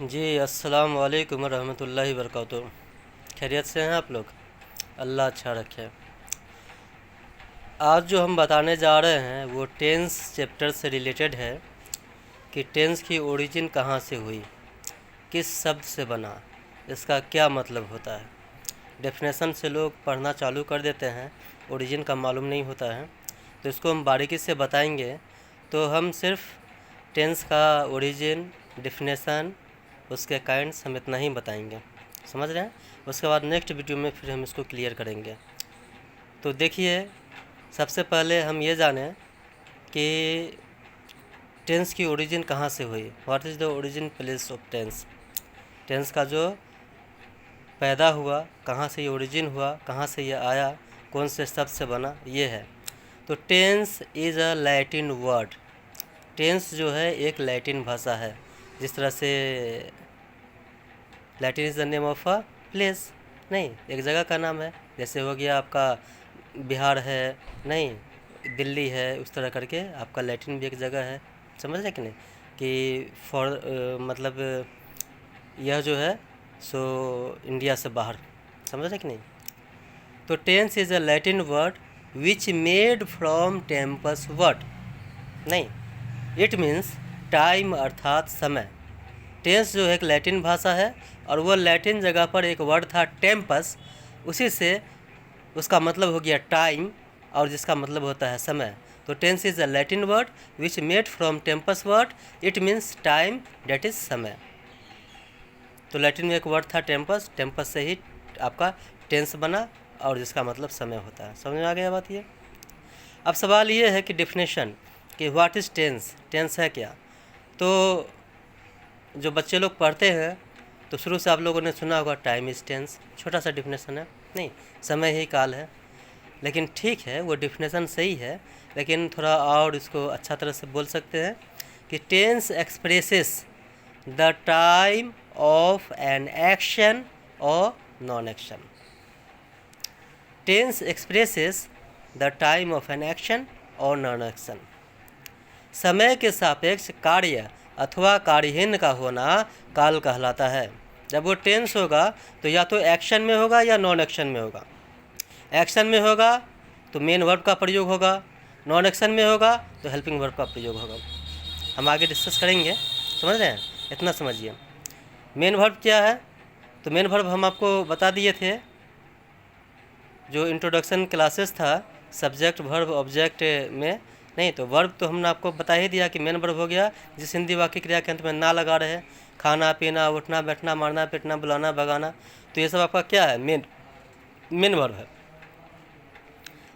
जी अस्सलाम वालेकुम रहमतुल्लाहि वबरकातुहू। खैरियत से हैं आप लोग? अल्लाह अच्छा रखे। आज जो हम बताने जा रहे हैं वो टेंस चैप्टर से रिलेटेड है कि टेंस की ओरिजिन कहाँ से हुई, किस शब्द से बना, इसका क्या मतलब होता है। डेफिनेशन से लोग पढ़ना चालू कर देते हैं, ओरिजिन का मालूम नहीं होता है, तो इसको हम बारीकी से बताएंगे। तो हम सिर्फ टेंस का ओरिजिन, डेफिनेशन, उसके काइंड्स हम इतना ही बताएंगे, समझ रहे हैं। उसके बाद नेक्स्ट वीडियो में फिर हम इसको क्लियर करेंगे। तो देखिए, सबसे पहले हम ये जानें कि टेंस की ओरिजिन कहाँ से हुई। What is the origin place of tense. Tense का जो पैदा हुआ, कहाँ से ये ओरिजिन हुआ, कहाँ से ये आया, कौन से शब्द से बना, ये है। तो tense is a Latin word. Tense जो है एक लैटिन भाषा है। जिस तरह से Latin is the name of a place, नहीं, एक जगह का नाम है। जैसे हो गया आपका बिहार है, नहीं दिल्ली है, उस तरह करके आपका लैटिन भी एक जगह है। समझ रहे कि नहीं कि मतलब यह जो है सो इंडिया से बाहर, समझ रहे कि नहीं। तो tense is a Latin word which made from tempus word, नहीं, इट मीन्स टाइम अर्थात समय। टेंस जो है एक लैटिन भाषा है और वो लैटिन जगह पर एक वर्ड था टेम्पस, उसी से उसका मतलब हो गया टाइम, और जिसका मतलब होता है समय। तो tense is a Latin word which made from tempus word, it means time, that is समय। तो लैटिन में एक वर्ड था टेम्पस, टेम्पस से ही आपका टेंस बना और जिसका मतलब समय होता है। समझ में आ गया बात ये। अब सवाल ये है कि डेफिनेशन कि व्हाट इज़ टेंस, टेंस है क्या। तो जो बच्चे लोग पढ़ते हैं तो शुरू से आप लोगों ने सुना होगा टाइम इज़ टेंस, छोटा सा डिफिनेशन है, नहीं, समय ही काल है। लेकिन ठीक है, वो डिफिनेशन सही है, लेकिन थोड़ा और इसको अच्छा तरह से बोल सकते हैं कि tense expresses the time of an action और non action. Tense expresses the time of an action और नॉन एक्शन। समय के सापेक्ष कार्य अथवा कार्यहीन का होना काल कहलाता है। जब वो टेंस होगा तो या तो एक्शन में होगा या नॉन एक्शन में होगा। एक्शन में होगा तो मेन वर्ब का प्रयोग होगा, नॉन एक्शन में होगा तो हेल्पिंग वर्ब का प्रयोग होगा। हम आगे डिस्कस करेंगे, समझ रहे हैं, इतना समझिए। मेन वर्ब क्या है, तो मेन वर्ब हम आपको बता दिए थे जो इंट्रोडक्शन क्लासेस था सब्जेक्ट वर्ब ऑब्जेक्ट में, नहीं तो वर्ब तो हमने आपको बता ही दिया कि मेन वर्ब हो गया जिस हिंदी वाक्य क्रिया के अंत में ना लगा रहे, खाना पीना, उठना बैठना, मारना पीटना, बुलाना भगाना, तो ये सब आपका क्या है, मेन वर्ब है।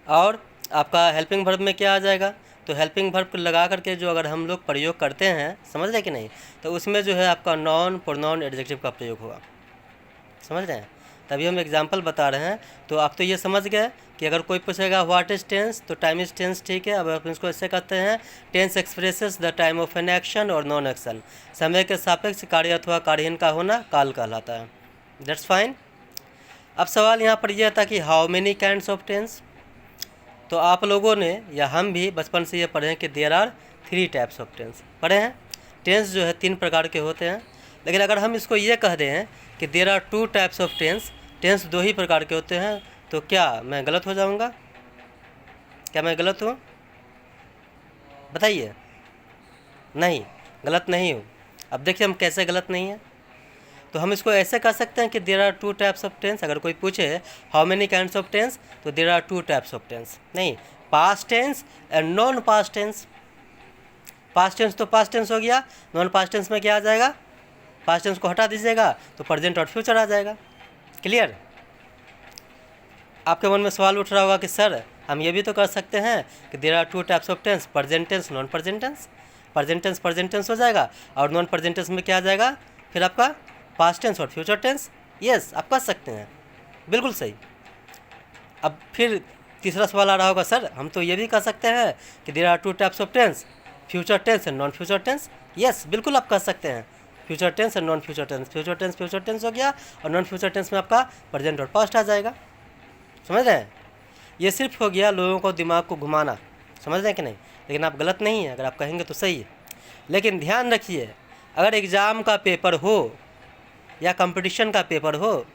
और आपका हेल्पिंग वर्ब में क्या आ जाएगा, तो हेल्पिंग वर्ब को लगा करके जो अगर हम लोग प्रयोग करते हैं, समझ रहे कि नहीं, तो उसमें जो है आपका नॉन प्रोनाउन एडजेक्टिव का प्रयोग होगा। समझ रहे हैं, तभी हम एग्जांपल बता रहे हैं। तो आप तो ये समझ गए कि अगर कोई पूछेगा व्हाट इज़ टेंस, तो टाइम इज़ टेंस, ठीक है। अब आप इसको ऐसे कहते हैं, tense expresses the time of an action और नॉन एक्शन। समय के सापेक्ष कार्य अथवा कार्यहीन का होना काल कहलाता है। That's fine. अब सवाल यहाँ पर यह था कि how many kinds of tense. तो आप लोगों ने या हम भी बचपन से ये पढ़े हैं कि there are 3 types of tense, पढ़े हैं। टेंस जो है 3 प्रकार के होते हैं। लेकिन अगर हम इसको ये कह दें कि there are 2 types of tense, tense 2 ही प्रकार के होते हैं, तो क्या मैं गलत हो जाऊंगा? क्या मैं गलत हूँ? बताइए। नहीं, गलत नहीं हूँ। अब देखिए हम कैसे गलत नहीं हैं। तो हम इसको ऐसे कह सकते हैं कि there are 2 types of tense. अगर कोई पूछे how many kinds of tense, तो there are 2 types of tense, नहीं, past tense and non past tense. Past tense तो पास्ट टेंस हो गया, नॉन पास्ट टेंस में क्या आ जाएगा, पास्ट टेंस को हटा दीजिएगा तो प्रेजेंट और फ्यूचर आ जाएगा। क्लियर। आपके मन में सवाल उठ रहा होगा कि सर हम ये भी तो कर सकते हैं कि there are 2 types of tense, present tense, non present tense. Present tense हो जाएगा और नॉन प्रेजेंट टेंस में क्या आ जाएगा, फिर आपका पास्ट टेंस और फ्यूचर टेंस। यस, आप कर सकते हैं, बिल्कुल सही। अब फिर तीसरा सवाल आ रहा होगा, सर हम तो ये भी कह सकते हैं कि there are 2 types of tense, future tense and non future tense. Yes, बिल्कुल आप कह सकते हैं, future tense and non future tense. Future tense हो गया और नॉन फ्यूचर टेंस में आपका प्रेजेंट और पास्ट आ जाएगा। समझ रहे हैं, ये सिर्फ हो गया लोगों को दिमाग को घुमाना, समझ रहे हैं कि नहीं। लेकिन आप गलत नहीं हैं, अगर आप कहेंगे तो सही है। लेकिन ध्यान रखिए, अगर एग्ज़ाम का पेपर हो या कंपटीशन का पेपर हो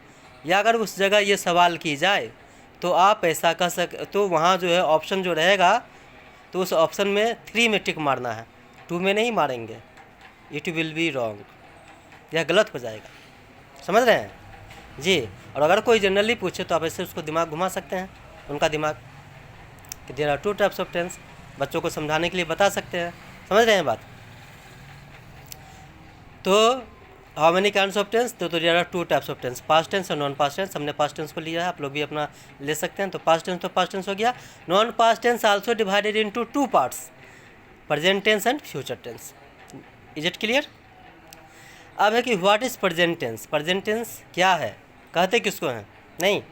या अगर उस जगह ये सवाल की जाए तो आप ऐसा कर तो वहाँ जो है ऑप्शन जो रहेगा तो उस ऑप्शन में 3 में टिक मारना है, 2 में नहीं मारेंगे। इट विल बी रॉन्ग, यह गलत हो जाएगा, समझ रहे हैं जी। और अगर कोई जनरली पूछे तो आप ऐसे उसको दिमाग घुमा सकते हैं, उनका दिमाग, कि there are 2 types of tense, बच्चों को समझाने के लिए बता सकते हैं, समझ रहे हैं बात। तो how many kinds of tense, तो there are 2 types of tense, past tense और नॉन पास्ट टेंस। हमने पास्ट टेंस को लिया है, आप लोग भी अपना ले सकते हैं। तो पास्ट टेंस हो गया। Non past tense also divided into 2 parts, present tense and future tense. Is it clear? अब है कि what is present tense, present tense क्या है, कहते किसको हैं, नहीं।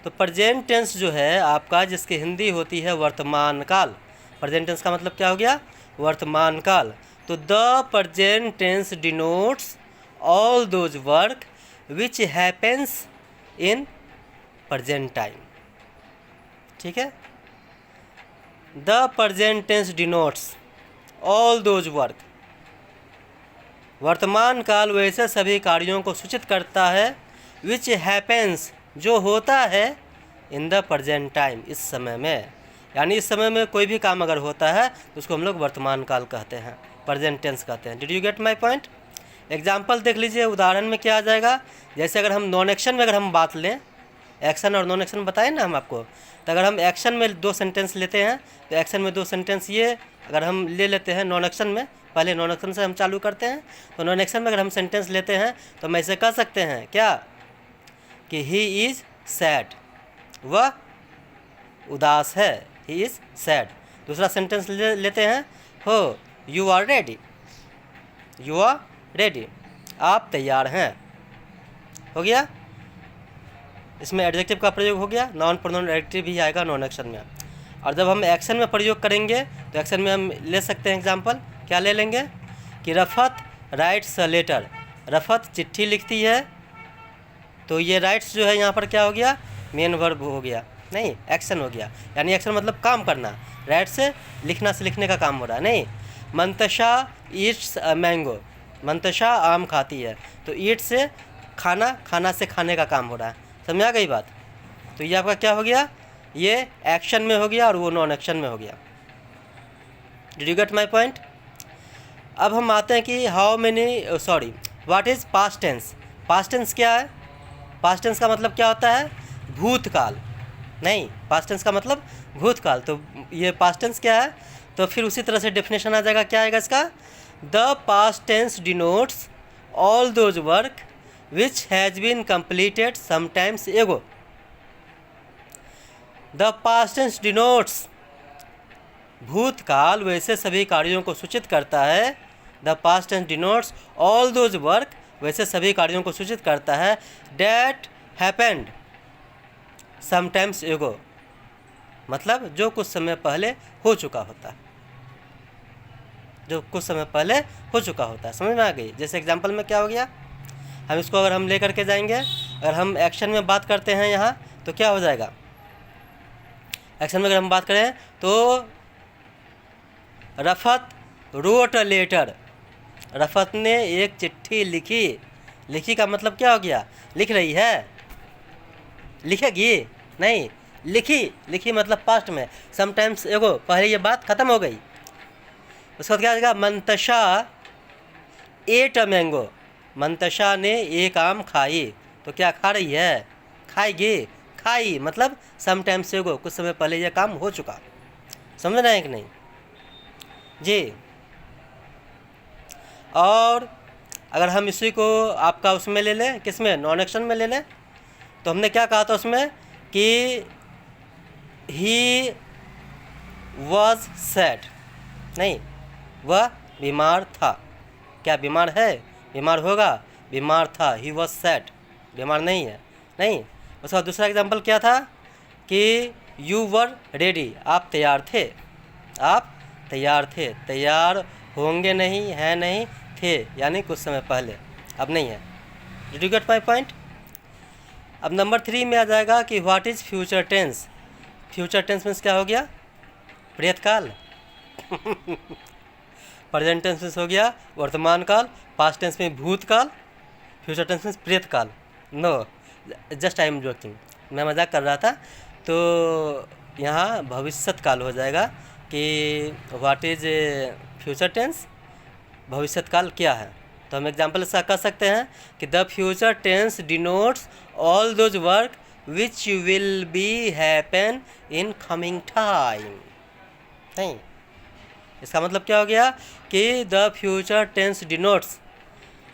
तो प्रेजेंट टेंस जो है आपका, जिसकी हिंदी होती है वर्तमान काल। प्रेजेंट टेंस का मतलब क्या हो गया, वर्तमान काल। तो the present tense denotes all those work which happens in present time, ठीक है। The present tense denotes all those work, वर्तमान काल वैसे सभी कार्यों को सूचित करता है, विच हैपेंस जो होता है, इन द प्रेजेंट टाइम इस समय में, यानी इस समय में कोई भी काम अगर होता है तो उसको हम लोग वर्तमान काल कहते हैं, प्रेजेंट टेंस कहते हैं। Did you get my point? Example देख लीजिए, उदाहरण में क्या आ जाएगा। जैसे अगर हम नॉन एक्शन में अगर हम बात लें, एक्शन और नॉन एक्शन बताएं ना हम आपको, तो अगर हम एक्शन में 2 सेंटेंस लेते हैं तो एक्शन में 2 सेंटेंस ये अगर हम ले लेते हैं नॉन एक्शन में, पहले नॉन एक्शन से हम चालू करते हैं। तो नॉन एक्शन में अगर हम सेंटेंस लेते हैं तो हम ऐसे कह सकते हैं क्या, कि ही इज़ सैड, वह उदास है, ही इज़ सैड। दूसरा सेंटेंस लेते हैं, हो you are ready, you are ready, आप तैयार हैं, हो गया। इसमें एडजेक्टिव का प्रयोग हो गया, नॉन प्रोनाउन एडजेक्टिव भी आएगा नॉन एक्शन में। और जब हम एक्शन में प्रयोग करेंगे तो एक्शन में हम ले सकते हैं एग्जाम्पल, क्या ले लेंगे, कि रफ़त राइट्स अ लेटर, रफ़त चिट्ठी लिखती है। तो ये राइट्स जो है यहाँ पर क्या हो गया, मेन वर्ब हो गया, नहीं एक्शन हो गया, यानी एक्शन मतलब काम करना, राइट से लिखना से लिखने का काम हो रहा है, नहीं। Mantasha Yeats a mango, Mantasha आम खाती है, तो ईट से खाना, खाना से खाने का काम हो रहा है, समझ आ गई बात। तो ये आपका क्या हो गया, ये एक्शन में हो गया और वो नॉन एक्शन में हो गया। Did you get my point? अब हम आते हैं कि how many what is past tense. Past tense क्या है, पास्ट टेंस का मतलब क्या होता है, भूतकाल, नहीं, पास्ट टेंस का मतलब भूतकाल। तो ये पास्ट टेंस क्या है, तो फिर उसी तरह से डेफिनेशन आ जाएगा, क्या आएगा इसका, the past tense denotes all those work which has been completed sometimes ago. The past tense denotes, भूतकाल वैसे सभी कार्यों को सूचित करता है। The past tense denotes all those work, वैसे सभी कार्यों को सूचित करता है, डैट हैपेंड समटाइम्स एगो, मतलब जो कुछ समय पहले हो चुका होता है, जो कुछ समय पहले हो चुका होता है, समझ में आ गई। जैसे एग्जांपल में क्या हो गया, हम इसको अगर हम ले करके जाएंगे, अगर हम एक्शन में बात करते हैं यहाँ तो क्या हो जाएगा, एक्शन में अगर हम बात करें तो Rafat wrote a letter, Rafat ने एक चिट्ठी लिखी, लिखी का मतलब क्या हो गया, लिख रही है, लिखेगी नहीं, लिखी, लिखी मतलब पास्ट में, समटाइम्स एगो, पहले ये बात ख़त्म हो गई। उसके बाद क्या आएगा, Mantasha at a mango, Mantasha ने एक आम खाई, तो क्या खा रही है, खाएगी, खाई मतलब समटाइम्स एगो, कुछ समय पहले ये काम हो चुका, समझ रहे हैं कि नहीं जी। और अगर हम इसी को आपका उसमें ले लें, किस में, नॉन एक्शन में ले लें, तो हमने क्या कहा था उसमें कि ही वॉज सैड, नहीं, वह बीमार था, क्या बीमार है, बीमार होगा, बीमार था, ही वॉज सैड, बीमार नहीं है, नहीं। उसका दूसरा एग्जाम्पल क्या था, कि यू वर रेडी, आप तैयार थे, आप तैयार थे, तैयार होंगे नहीं, है नहीं, थे, यानी कुछ समय पहले, अब नहीं है। Did you get my point? अब नंबर 3 में आ जाएगा कि what is future tense. Future tense means क्या हो गया, प्रेतकाल प्रेजेंट टेंस में हो गया वर्तमान काल, पास्ट टेंस में भूतकाल, फ्यूचर टेंस में प्रेतकाल। No, just I am joking, मैं मजाक कर रहा था। तो यहाँ भविष्यत काल हो जाएगा कि व्हाट इज फ्यूचर टेंस, भविष्यत काल क्या है। तो हम एग्जाम्पल इसका कर सकते हैं कि the future tense denotes all those work which will be happen in coming time. नहीं, इसका मतलब क्या हो गया कि द फ्यूचर टेंस डिनोट्स,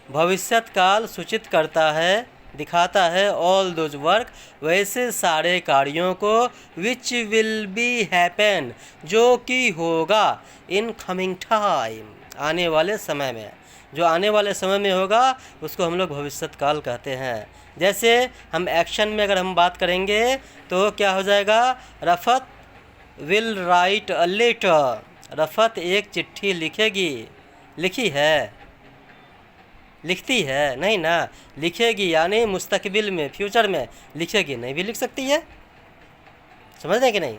भविष्यत काल सूचित करता है, दिखाता है ऑल दोज वर्क, वैसे सारे कार्यों को, विच विल बी हैपन, जो कि होगा, इन कमिंग टाइम, आने वाले समय में, जो आने वाले समय में होगा उसको हम लोग भविष्यत काल कहते हैं। जैसे हम एक्शन में अगर हम बात करेंगे तो क्या हो जाएगा, Rafat will write a letter, Rafat एक चिट्ठी लिखेगी, लिखी है, लिखती है नहीं ना, लिखेगी, यानी मुस्तकबिल में, फ्यूचर में लिखेगी, नहीं भी लिख सकती है, समझ रहे कि नहीं।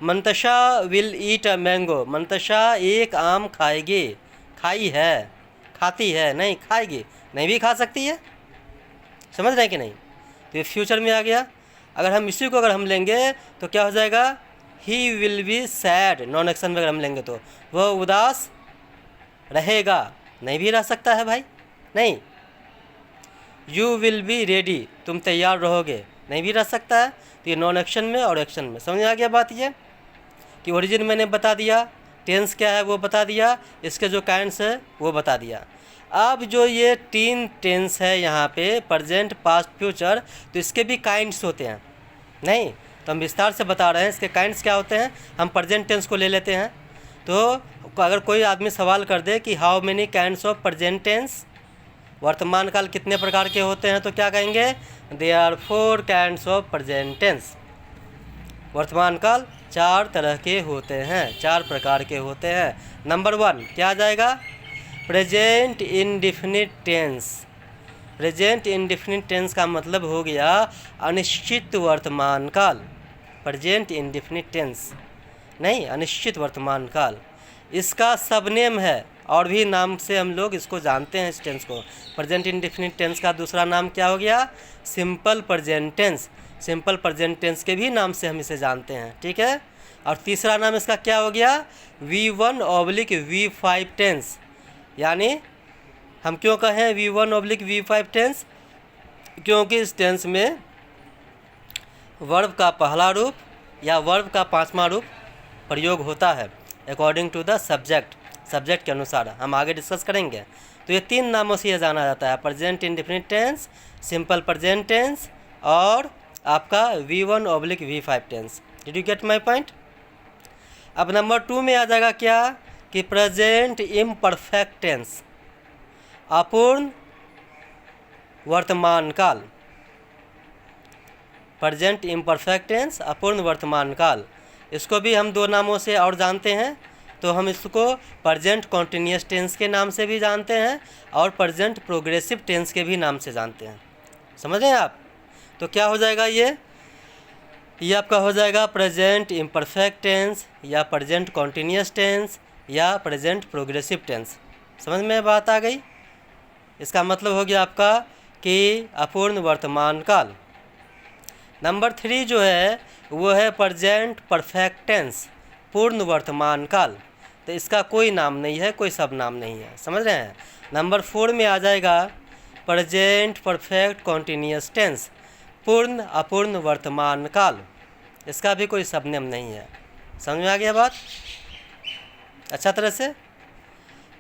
Mantasha will eat a mango, Mantasha एक आम खाएगी, खाई है, खाती है, नहीं खाएगी, नहीं भी खा सकती है, समझ रहे हैं कि नहीं। तो ये फ्यूचर में आ गया। अगर हम इसी को अगर हम लेंगे तो क्या हो जाएगा, he will be sad, non action में अगर हम लेंगे तो वह उदास रहेगा, नहीं भी रह सकता है भाई, नहीं। यू विल बी रेडी, तुम तैयार रहोगे, नहीं भी रह सकता है। तो ये नॉन एक्शन में और एक्शन में, समझ आ गया बात ये कि ओरिजिन मैंने बता दिया, टेंस क्या है वो बता दिया, इसके जो काइंड्स है वो बता दिया। अब जो ये 3 टेंस है यहाँ पे, प्रेजेंट, पास्ट, फ्यूचर, तो इसके भी काइंड्स होते हैं, नहीं तो हम विस्तार से बता रहे हैं इसके काइंड्स क्या होते हैं। हम प्रेजेंट टेंस को ले लेते हैं। तो अगर कोई आदमी सवाल कर दे कि how many kinds of present tense, वर्तमान काल कितने प्रकार के होते हैं, तो क्या कहेंगे, they are 4 kinds of present tense, वर्तमान काल 4 तरह के होते हैं, 4 प्रकार के होते हैं। नंबर 1 क्या आ जाएगा, present indefinite tense. Present indefinite tense का मतलब हो गया अनिश्चित वर्तमान काल, प्रेजेंट इंडेफिनिट टेंस, नहीं अनिश्चित वर्तमान काल, इसका सब नेम है, और भी नाम से हम लोग इसको जानते हैं इस टेंस को। प्रेजेंट इंडेफिनिट टेंस का दूसरा नाम क्या हो गया, simple present tense, simple present tense के भी नाम से हम इसे जानते हैं, ठीक है। और तीसरा नाम इसका क्या हो गया, V1/V5 टेंस, यानी हम क्यों कहें V1/V5 टेंस, क्योंकि इस टेंस में वर्ब का पहला रूप या वर्ब का 5वां रूप प्रयोग होता है according to the subject, subject के अनुसार, हम आगे डिस्कस करेंगे। तो ये 3 नामों से यह जाना जाता है, present indefinite tense, simple present tense और आपका V1/V5 tense. Did you get my point. अब नंबर 2 में आ जाएगा क्या कि प्रेजेंट इम्परफेक्ट टेंस, अपूर्ण वर्तमान काल, प्रेजेंट इम्परफेक्ट टेंस, अपूर्ण वर्तमान काल, इसको भी हम 2 नामों से और जानते हैं। तो हम इसको प्रेजेंट कॉन्टिन्यूस टेंस के नाम से भी जानते हैं और प्रेजेंट प्रोग्रेसिव टेंस के भी नाम से जानते हैं, समझ रहे हैं आप। तो क्या हो जाएगा, ये आपका हो जाएगा प्रेजेंट इम्परफेक्ट टेंस या प्रेजेंट कॉन्टिन्यूस टेंस या प्रेजेंट प्रोग्रेसिव टेंस। समझ में बात आ गई। इसका मतलब हो गया आपका कि अपूर्ण वर्तमान काल। नंबर 3 जो है वो है प्रेजेंट परफेक्ट टेंस, पूर्ण वर्तमान काल। तो इसका कोई नाम नहीं है, कोई सब नाम नहीं है, समझ रहे हैं। नंबर 4 में आ जाएगा प्रेजेंट परफेक्ट कॉन्टिन्यूस टेंस, पूर्ण अपूर्ण वर्तमान काल, इसका भी कोई सब नेम नहीं है। समझ में आ गया बात अच्छा तरह से।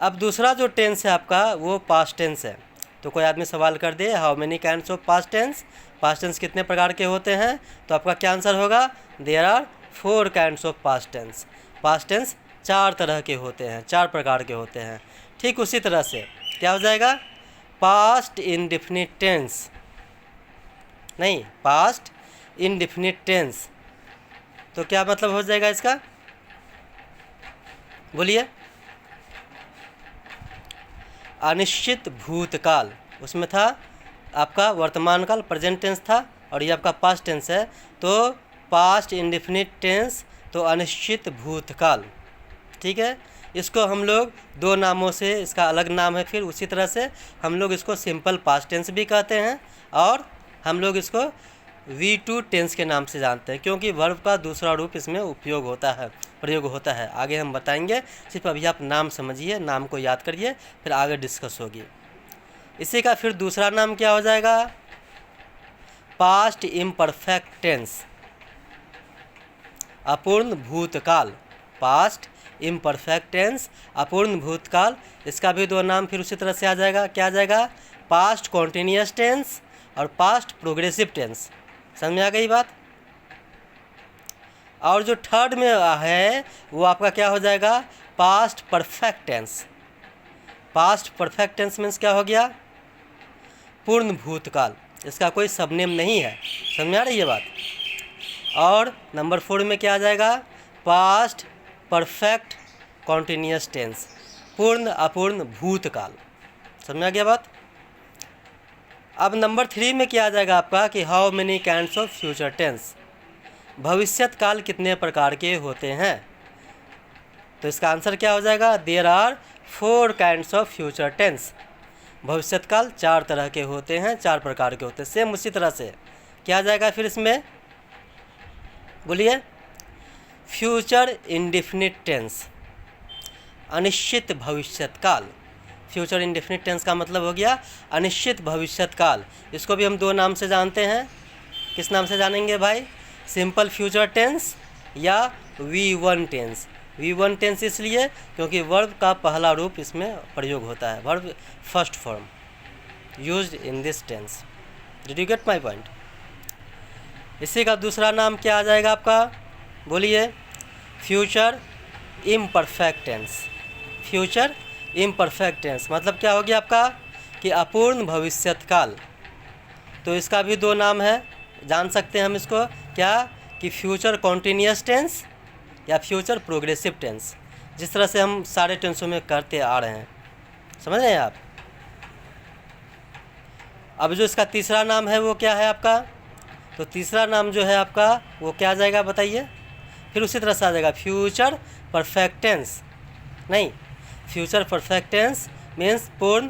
अब दूसरा जो टेंस है आपका वो पास्ट टेंस है। तो कोई आदमी सवाल कर दे how many kinds of past tense, past tense कितने प्रकार के होते हैं, तो आपका क्या आंसर होगा, there are 4 kinds of past tense. Past tense 4 तरह के होते हैं, 4 प्रकार के होते हैं। ठीक उसी तरह से क्या हो जाएगा, पास्ट इंडेफिनिट टेंस, नहीं पास्ट इंडेफिनिट टेंस। तो क्या मतलब हो जाएगा इसका, बोलिए। अनिश्चित भूतकाल, उसमें था आपका वर्तमान काल प्रेजेंट टेंस था और ये आपका पास्ट टेंस है। तो पास्ट इंडेफिनिट टेंस तो अनिश्चित भूतकाल, ठीक है। इसको हम लोग दो नामों से, इसका अलग नाम है, फिर उसी तरह से हम लोग इसको सिंपल पास्ट टेंस भी कहते हैं और हम लोग इसको V2 टेंस के नाम से जानते हैं, क्योंकि वर्ब का दूसरा रूप इसमें उपयोग होता है, प्रयोग होता है। आगे हम बताएंगे, सिर्फ अभी आप नाम समझिए, नाम को याद करिए, फिर आगे डिस्कस होगी। इसी का फिर दूसरा नाम क्या हो जाएगा? पास्ट इम्परफेक्ट टेंस, अपूर्ण भूतकाल। पास्ट इम्परफेक्ट टेंस, अपूर्ण भूतकाल। इसका भी दो नाम फिर उसी तरह से आ जाएगा। क्या आ जाएगा? पास्ट कॉन्टिन्यूअस टेंस और पास्ट प्रोग्रेसिव टेंस। समझ में आ गई बात? और जो थर्ड में है वो आपका क्या हो जाएगा? Past perfect tense. Past perfect tense means क्या हो गया? पूर्ण भूतकाल। इसका कोई सबनेम नहीं है। समझ में आ रही है बात? और नंबर 4 में क्या आ जाएगा? पास्ट परफेक्ट कॉन्टिन्यूअस टेंस, पूर्ण अपूर्ण भूतकाल। समझ में आ गया बात? अब नंबर 3 में क्या आ जाएगा आपका कि how many kinds of future tense, भविष्यत काल कितने प्रकार के होते हैं? तो इसका आंसर क्या हो जाएगा? There are 4 kinds of future tense. भविष्यत काल 4 तरह के होते हैं, 4 प्रकार के होते हैं। सेम उसी तरह से क्या आ जाएगा फिर इसमें? बोलिए। फ्यूचर इंडेफिनिट टेंस, अनिश्चित भविष्यत काल। फ्यूचर इंडेफिनिट टेंस का मतलब हो गया अनिश्चित भविष्यत काल। इसको भी हम दो नाम से जानते हैं। किस नाम से जानेंगे भाई? सिंपल फ्यूचर टेंस या V1 टेंस। V1 टेंस इसलिए क्योंकि वर्ब का पहला रूप इसमें प्रयोग होता है, verb first form used in this tense. Did you get my point? इसी का दूसरा नाम क्या आ जाएगा आपका? बोलिए। Future imperfect tense. Future imperfect tense मतलब क्या हो गया आपका कि अपूर्ण भविष्यत काल। तो इसका भी दो नाम है, जान सकते हैं हम इसको। क्या? कि फ्यूचर कॉन्टिन्यूअस टेंस या फ्यूचर प्रोग्रेसिव टेंस, जिस तरह से हम सारे टेंसों में करते आ रहे हैं। समझ रहे हैं आप? अब जो इसका तीसरा नाम है वो क्या है आपका? तो तीसरा नाम जो है आपका वो क्या आ जाएगा बताइए? फिर उसी तरह से आ जाएगा फ्यूचर परफेक्ट टेंस। नहीं, फ्यूचर परफेक्ट टेंस मीन्स पूर्ण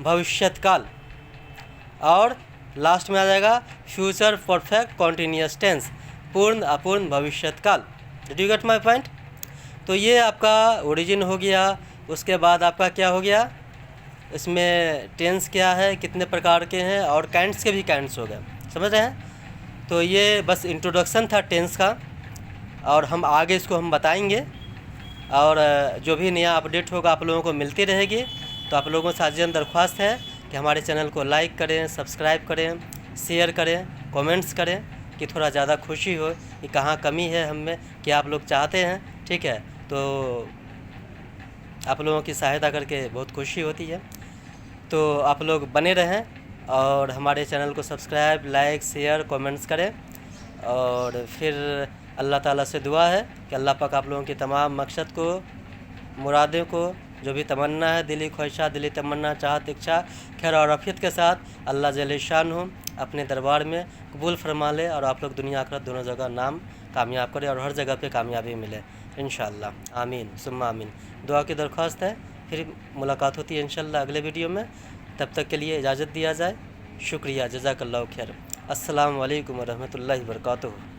भविष्यत काल। और लास्ट में आ जाएगा फ्यूचर परफेक्ट कॉन्टिन्यूअस टेंस, पूर्ण अपूर्ण भविष्यत काल। Did you get my point? तो ये आपका ओरिजिन हो गया। उसके बाद आपका क्या हो गया? इसमें टेंस क्या है, कितने प्रकार के हैं, और काइंड्स के भी काइंड्स हो गए। समझ रहे हैं? तो ये बस इंट्रोडक्शन था टेंस का, और हम आगे इसको हम बताएंगे। और जो भी नया अपडेट होगा आप लोगों को मिलती रहेगी। तो आप लोगों से आजीवन दरख्वास्त है कि हमारे चैनल को लाइक करें, सब्सक्राइब करें, शेयर करें, कमेंट्स करें, कि थोड़ा ज़्यादा खुशी हो कि कहाँ कमी है हम में, क्या आप लोग चाहते हैं। ठीक है? तो आप लोगों की सहायता करके बहुत खुशी होती है। तो आप लोग बने रहें और हमारे चैनल को सब्सक्राइब, लाइक, शेयर, कमेंट्स करें। और फिर अल्लाह ताला से दुआ है कि अल्लाह पाक आप लोगों की तमाम मकसद को, मुरादों को, जो भी तमन्ना है, दिली ख्वाहिशात, दिली तमन्ना, चाहत, इच्छा, खैर और आफियत के साथ अल्लाह जल्ल शान हो अपने दरबार में कबूल फरमा ले, और आप लोग दुनिया आखिरत दोनों जगह नाम कामयाब करें और हर जगह पे कामयाबी मिले इंशाअल्लाह। आमीन सुम्मा आमीन। दुआ की दरख्वास्त है। फिर मुलाकात होती है इंशाअल्लाह अगले वीडियो में। तब तक के लिए इजाज़त दिया जाए। शुक्रिया, जज़ाकल्लाहु खैर। अस्सलामु अलैकुम व रहमतुल्लाहि व बरकातुहू।